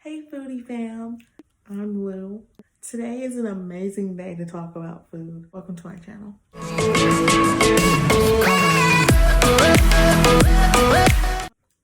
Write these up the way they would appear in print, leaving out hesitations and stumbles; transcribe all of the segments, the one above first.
Hey Foodie fam, I'm Lou. Today is an amazing day to talk about food. Welcome to my channel.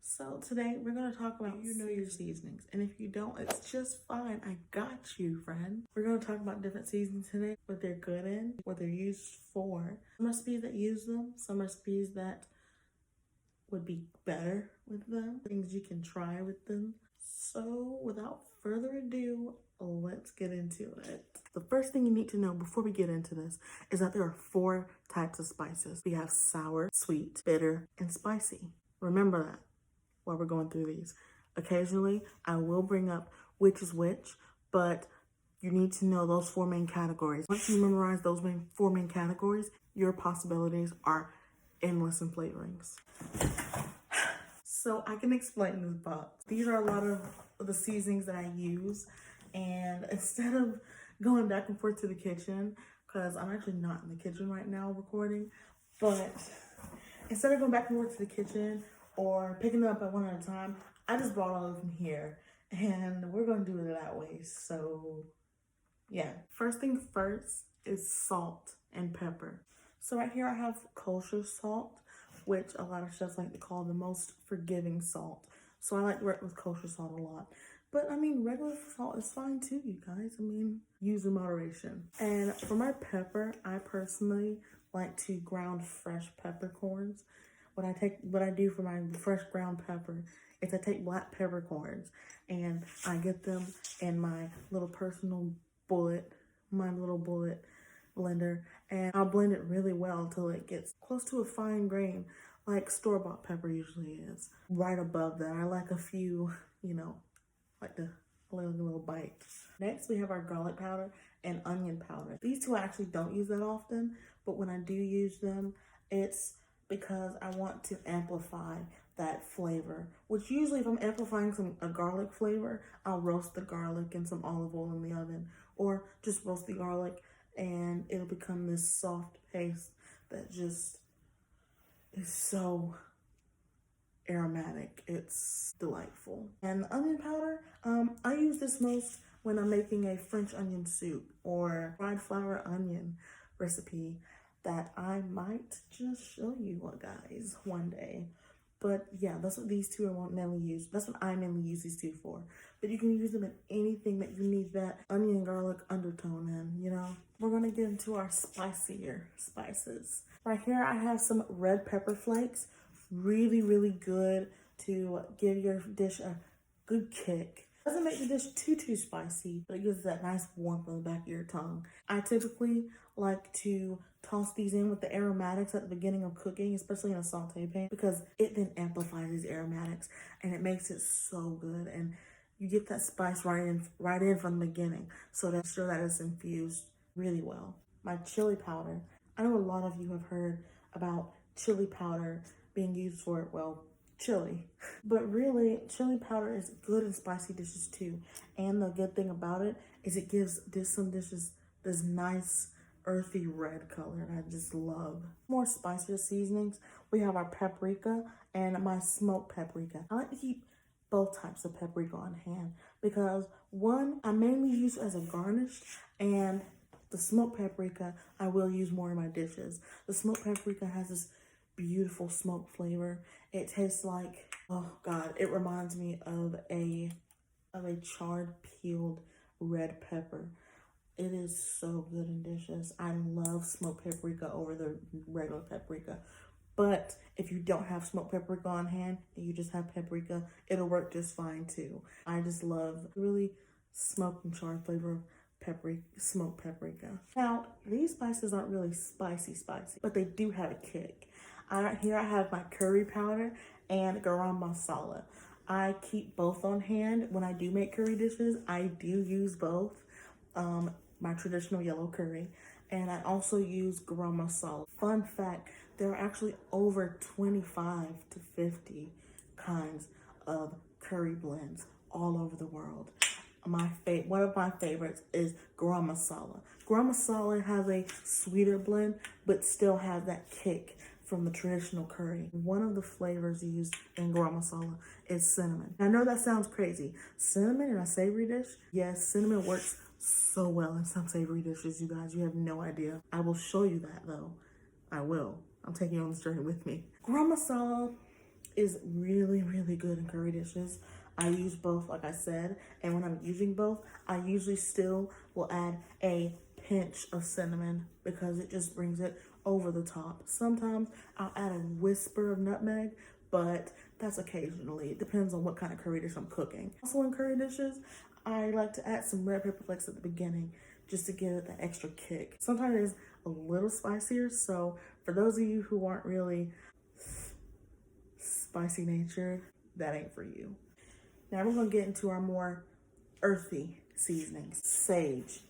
So today we're going to talk about you know your seasonings, and if you don't, it's just fine. I got you, friend. We're going to talk about different seasonings today, what they're good in, what they're used for, some recipes that use them, some recipes that would be better with them, things you can try with them. So without further ado, let's get into it. The first thing you need to know before we get into this is that there are 4 types of spices. We have sour, sweet, bitter, and spicy. Remember that while we're going through these. Occasionally, I will bring up which is which, but you need to know those 4 main categories. Once you memorize those 4 main categories, your possibilities are endless in flavorings. So I can explain this box. These are a lot of the seasonings that I use, and instead of going back and forth to the kitchen, because I'm actually not in the kitchen right now recording, but instead of going back and forth to the kitchen or picking them up at one at a time, I just brought all of them here, and we're going to do it that way. So yeah, first thing first is salt and pepper. So right here I have kosher salt, which a lot of chefs like to call the most forgiving salt. So I like to work with kosher salt a lot. But I mean, regular salt is fine too, you guys. I mean, use in moderation. And for my pepper, I personally like to ground fresh peppercorns. What I do for my fresh ground pepper is I take black peppercorns and I get them in my little bullet blender, and I'll blend it really well until it gets close to a fine grain, like store-bought pepper usually is. Right above that, I like a few, like a little bite. Next, we have our garlic powder and onion powder. These two I actually don't use that often, but when I do use them, it's because I want to amplify that flavor, which usually if I'm amplifying a garlic flavor, I'll roast the garlic in some olive oil in the oven, or just roast the garlic and it'll become this soft paste that just is so aromatic. It's delightful. And the onion powder, I use this most when I'm making a French onion soup or fried flour onion recipe that I might just show you guys one day. But yeah, that's what these two are mainly used. That's what I mainly use these two for. But you can use them in anything that you need that onion and garlic undertone in, We're gonna get into our spicier spices. Right here, I have some red pepper flakes. Really, really good to give your dish a good kick. Doesn't make the dish too spicy, but it gives that nice warmth on the back of your tongue. I typically like to toss these in with the aromatics at the beginning of cooking, especially in a saute pan, because it then amplifies these aromatics and it makes it so good. And you get that spice right in from the beginning, so that's sure that it's infused really well. My chili powder. I know a lot of you have heard about chili powder being used for, well, chili, but really chili powder is good in spicy dishes too. And the good thing about it is it gives some dishes this nice earthy red color, and I just love. More spicier seasonings, we have our paprika and my smoked paprika. I like to keep both types of paprika on hand because one I mainly use as a garnish, and the smoked paprika I will use more in my dishes. The smoked paprika has this beautiful smoke flavor. It tastes like, oh God, it reminds me of a charred peeled red pepper. It is so good in dishes. I love smoked paprika over the regular paprika. But if you don't have smoked paprika on hand and you just have paprika, it'll work just fine too. I just love really smoked and charred flavor of smoked paprika. Now, these spices aren't really spicy, but they do have a kick. Here I have my curry powder and Garam Masala. I keep both on hand. When I do make curry dishes, I do use both. My traditional yellow curry, and I also use Garam Masala. Fun fact, there are actually over 25 to 50 kinds of curry blends all over the world. One of my favorites is Garam Masala. Garam Masala has a sweeter blend, but still has that kick from the traditional curry. One of the flavors used in garam masala is cinnamon. I know that sounds crazy. Cinnamon in a savory dish? Yes, cinnamon works so well in some savory dishes, you guys. You have no idea. I will show you that though. I will. I'm taking you on this journey with me. Garam masala is really, really good in curry dishes. I use both, like I said, and when I'm using both, I usually still will add a pinch of cinnamon because it just brings it over the top. Sometimes I'll add a whisper of nutmeg, but that's occasionally. It depends on what kind of curry dish I'm cooking. Also in curry dishes, I like to add some red pepper flakes at the beginning just to give it that extra kick. Sometimes it is a little spicier, so for those of you who aren't really spicy natured, that ain't for you. Now we're gonna get into our more earthy seasonings. Sage,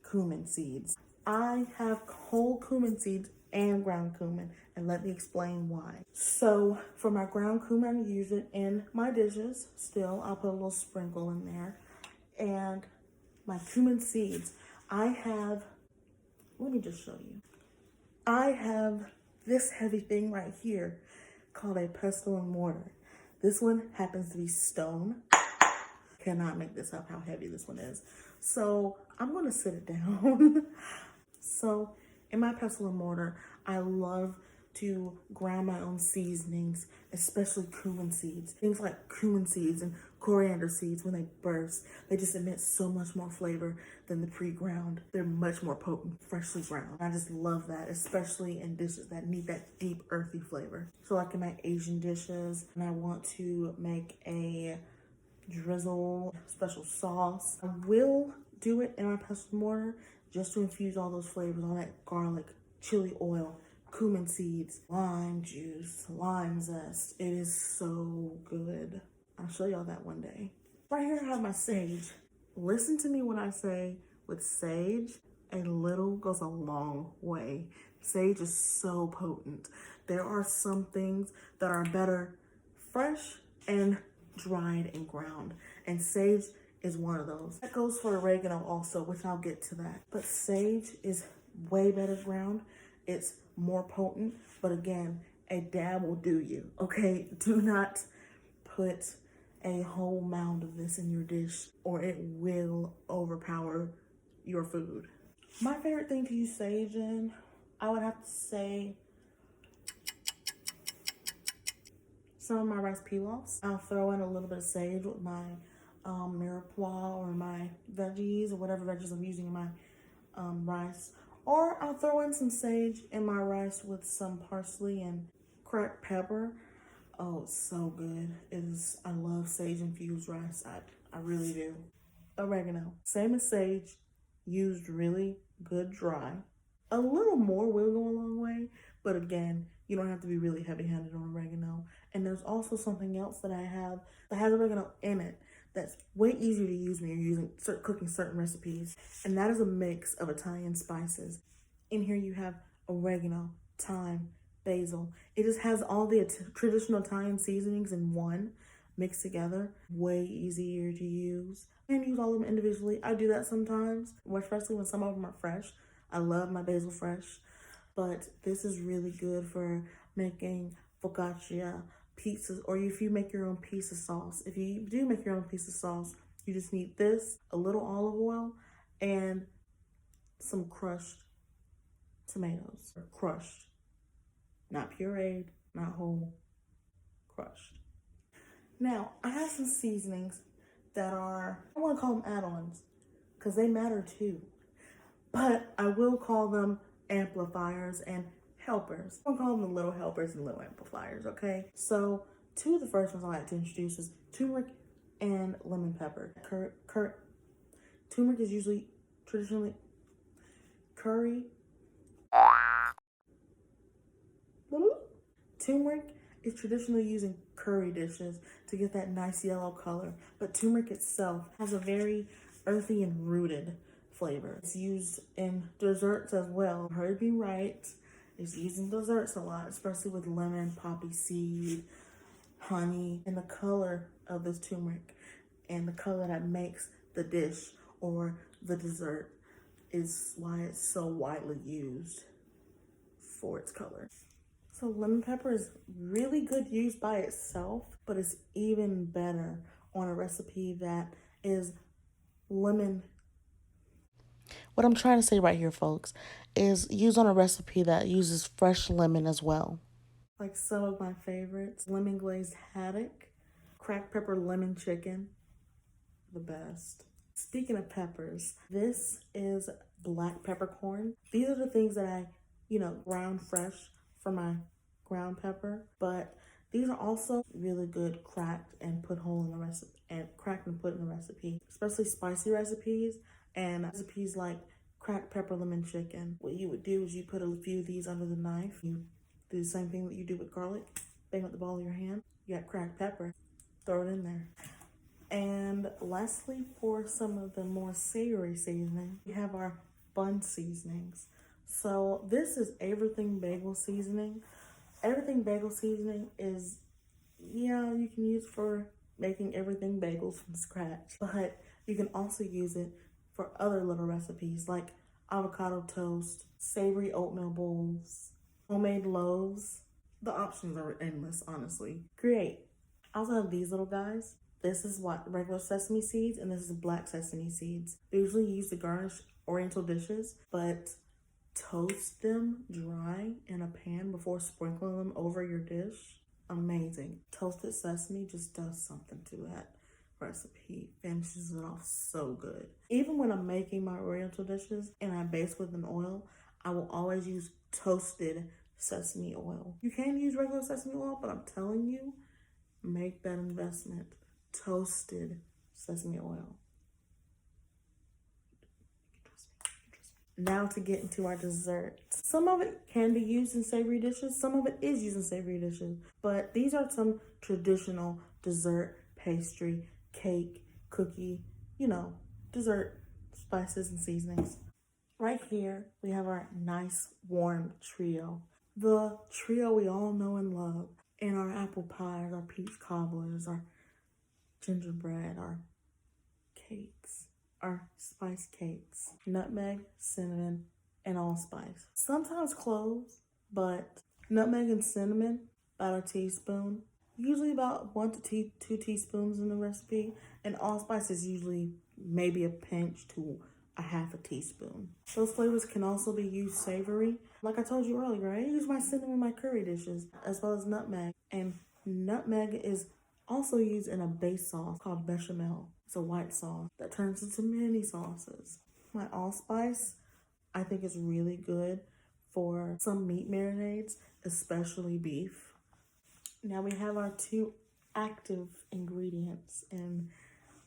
cumin seeds. I have whole cumin seeds and ground cumin, and let me explain why. So for my ground cumin, I use it in my dishes. Still, I'll put a little sprinkle in there. And my cumin seeds, let me just show you. I have this heavy thing right here called a pestle and mortar. This one happens to be stone. Cannot make this up how heavy this one is. So I'm gonna sit it down. So in my pestle and mortar, I love to grind my own seasonings, especially cumin seeds. Things like cumin seeds and coriander seeds, when they burst, they just emit so much more flavor than the pre-ground. They're much more potent, freshly ground. I just love that, especially in dishes that need that deep, earthy flavor. So like in my Asian dishes, and I want to make a drizzle special sauce, I will do it in my pestle and mortar just to infuse all those flavors, all that garlic, chili oil, cumin seeds, lime juice, lime zest. It is so good. I'll show y'all that one day. Right here I have my sage. Listen to me when I say with sage, a little goes a long way. Sage is so potent. There are some things that are better fresh and dried and ground, and sage is one of those. That goes for oregano also, which I'll get to that. But sage is way better ground. It's more potent, but again, a dab will do you, okay? Do not put a whole mound of this in your dish or it will overpower your food. My favorite thing to use sage in, I would have to say some of my rice pilafs. I'll throw in a little bit of sage with my mirepoix or my veggies or whatever veggies I'm using in my rice. Or I'll throw in some sage in my rice with some parsley and cracked pepper. Oh, it's so good. I love sage infused rice. I really do. Oregano, same as sage, used really good dry. A little more will go a long way, but again, you don't have to be really heavy-handed on oregano. And there's also something else that I have that has oregano in it that's way easier to use when you're cooking certain recipes. And that is a mix of Italian spices. In here you have oregano, thyme, basil. It just has all the traditional Italian seasonings in one mixed together. Way easier to use. And use all of them individually. I do that sometimes, especially when some of them are fresh. I love my basil fresh. But this is really good for making focaccia, pizzas, or if you make your own pizza sauce. If you do make your own pizza sauce, you just need this, a little olive oil, and some crushed tomatoes. Crushed. Not pureed, not whole, crushed. Now, I have some seasonings that are, I want to call them add-ons, because they matter too. But I will call them amplifiers and helpers. I'll call them the little helpers and little amplifiers, okay? So, two of the first ones I like to introduce is turmeric and lemon pepper. Turmeric is usually traditionally curry. Turmeric is traditionally used in curry dishes to get that nice yellow color, but turmeric itself has a very earthy and rooted flavor. It's used in desserts as well. Heard me right. It's used in desserts a lot, especially with lemon, poppy seed, honey, and the color of this turmeric and the color that makes the dish or the dessert is why it's so widely used for its color. So lemon pepper is really good used by itself, but it's even better on a recipe that is lemon. What I'm trying to say right here, folks, is use on a recipe that uses fresh lemon as well. Like some of my favorites, lemon glazed haddock, cracked pepper lemon chicken, the best. Speaking of peppers, this is black peppercorn. These are the things that I, ground fresh for my ground pepper, but these are also really good cracked and put whole in the recipe and cracked and put in the recipe, especially spicy recipes and recipes like cracked pepper lemon chicken. What you would do is you put a few of these under the knife. You do the same thing that you do with garlic, bang with the ball of your hand. You got cracked pepper, throw it in there. And lastly, for some of the more savory seasoning, we have our bun seasonings. So this is everything bagel seasoning. Everything bagel seasoning is, you can use for making everything bagels from scratch, but you can also use it for other little recipes like avocado toast, savory oatmeal bowls, homemade loaves. The options are endless, honestly. Great. I also have these little guys. This is what regular sesame seeds, and this is black sesame seeds. They usually used to garnish oriental dishes, but toast them dry in a pan before sprinkling them over your dish. Amazing. Toasted sesame just does something to that recipe. Finishes it off so good. Even when I'm making my oriental dishes and I baste with an oil, I will always use toasted sesame oil. You can use regular sesame oil, but I'm telling you, make that investment. Toasted sesame oil. Now to get into our desserts. Some of it can be used in savory dishes. Some of it is used in savory dishes. But these are some traditional dessert, pastry, cake, cookie, dessert spices and seasonings. Right here, we have our nice warm trio. The trio we all know and love. And our apple pies, our peach cobblers, our gingerbread, our cakes, our spice cakes, nutmeg, cinnamon, and allspice. Sometimes cloves, but nutmeg and cinnamon, about a teaspoon. Usually about 1 to 2 teaspoons in the recipe, and allspice is usually maybe a pinch to a half a teaspoon. Those flavors can also be used savory. Like I told you earlier, I use my cinnamon in my curry dishes, as well as nutmeg. And nutmeg is also used in a base sauce called bechamel. It's a white sauce that turns into many sauces. My allspice, I think, is really good for some meat marinades, especially beef. Now we have our two active ingredients in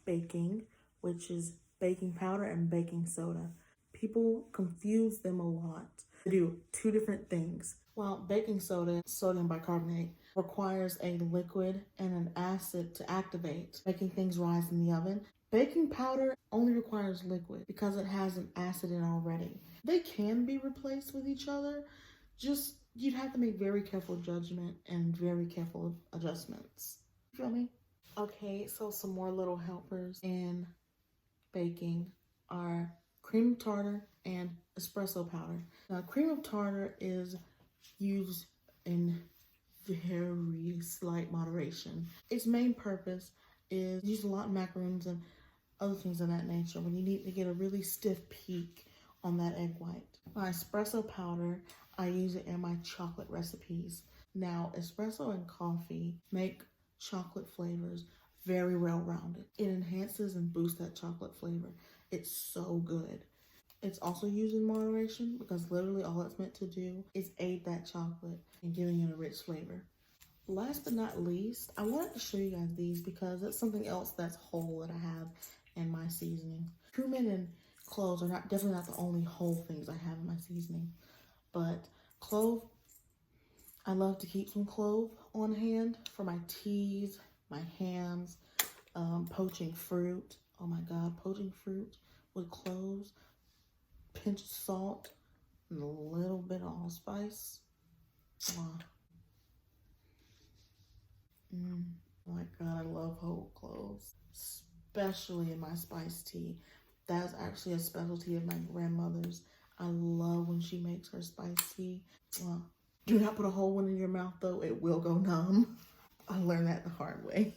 baking, which is baking powder and baking soda. People confuse them a lot. They do two different things. While baking soda, sodium bicarbonate, requires a liquid and an acid to activate, making things rise in the oven. Baking powder only requires liquid because it has an acid in already. They can be replaced with each other, just you'd have to make very careful judgment and very careful adjustments. You feel me? Okay, so some more little helpers in baking are cream of tartar and espresso powder. Now, cream of tartar is used in very slight moderation. Its main purpose is used a lot in macaroons and other things of that nature when you need to get a really stiff peak on that egg white. My espresso powder, I use it in my chocolate recipes. Now, espresso and coffee make chocolate flavors very well-rounded. It enhances and boosts that chocolate flavor. It's so good. It's also used in moderation because literally all it's meant to do is aid that chocolate and giving it a rich flavor. Last but not least, I wanted to show you guys these because it's something else that's whole that I have in my seasoning. Cumin and cloves are definitely not the only whole things I have in my seasoning, but clove, I love to keep some clove on hand for my teas, my hams, poaching fruit. Oh my God, poaching fruit with cloves, pinch of salt, and a little bit of allspice. Oh my God, I love whole cloves, especially in my spiced tea. That's actually a specialty of my grandmother's. I love when she makes her spiced tea. Do not put a whole one in your mouth though, it will go numb. I learned that the hard way.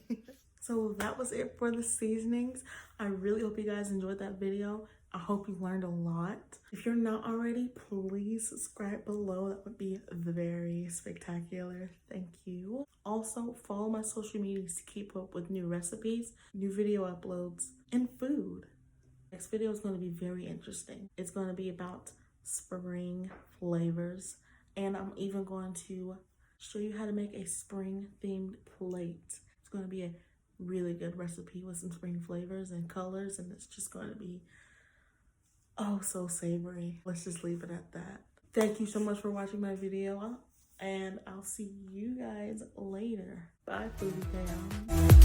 So that was it for the seasonings. I really hope you guys enjoyed that video. I hope you learned a lot. If you're not already, please subscribe below. That would be very spectacular. Thank you. Also, follow my social medias to keep up with new recipes, new video uploads, and food. Next video is going to be very interesting. It's going to be about spring flavors, and I'm even going to show you how to make a spring themed plate. It's going to be a really good recipe with some spring flavors and colors, and it's just going to be oh so savory. Let's just leave it at that. Thank you so much for watching my video, and I'll see you guys later. Bye, Foodie fam.